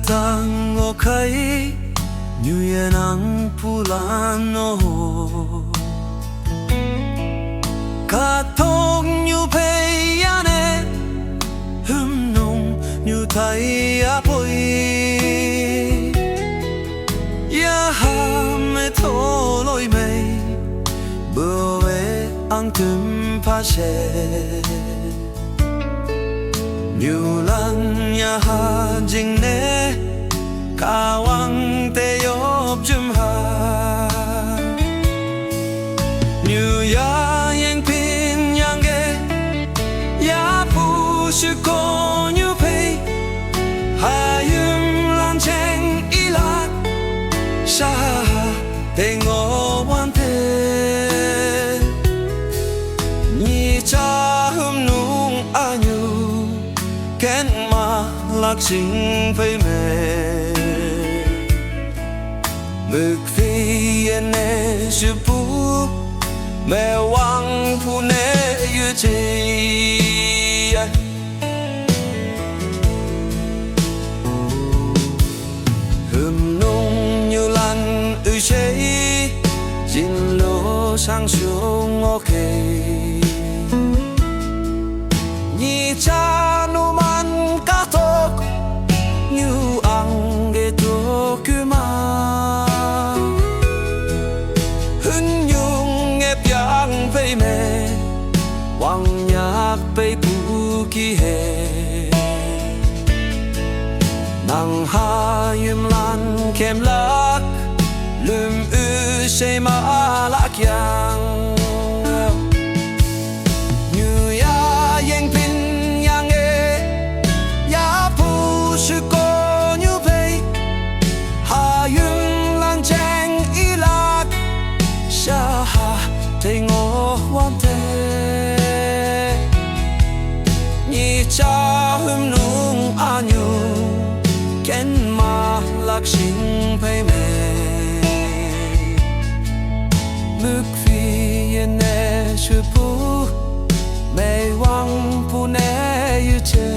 tang o kai Nuyen ang pulano Katong nyu peyane Nung nyu tai apoi Ya me toloi mei Bue ang tum pashe Nyu lan ya ha jing ne Kawang te yop jum ha Nyu ya yang pin yang ge Ya pu shu ko nyu pei Ha yum lan cheng ilat Sha te ngo wan te Ni cha hum nung a nyu Ken ma lak sing pei me Mực phi ene sư pu Mẹ wang pu ne yu chi Hừm nung như lan ư chế Jin lo sang xuống ok Nhi cha nu man ka tok Như ang ge to cứ ma Wang nhạc bay bu ki he Nang ha yum lan kem lak Lum u se ma lak yang Như ya yang pin yang e Ya pu su ko như pei Ha yum lan cheng i lak Sha ha te ngo wan te Cha hum nung a nyu Ken ma lak sing pei me Mực phi ene sư pu Mei wang pu ne yu che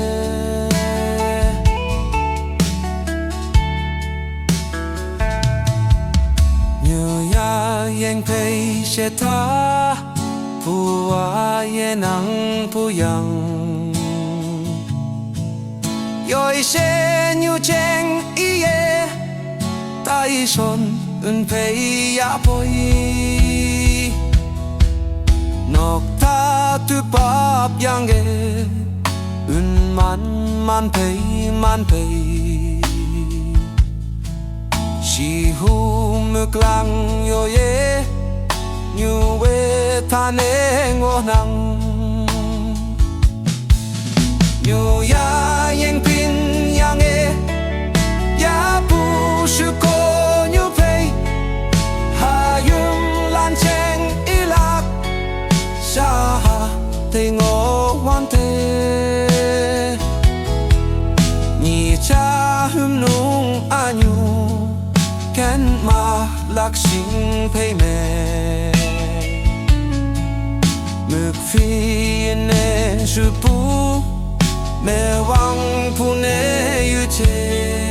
Như ya yang pei she ta Pu a ye nang pu yang Yoi se nyu cheng iye Tai son un pei ya poi Nok ta tu pap yang ge Un man pei Si hu mực lang yo ye Nyu we ta ne ngo nang Nyu ya yang pin yang e Ya pu su ko nyu pei Ha yum lan cheng i lak Sa te ngo wan te Ni cha hum nung a nyu Ken ma lak sing pei me Mực phi ene su pu Mẹ wang pu ne yu che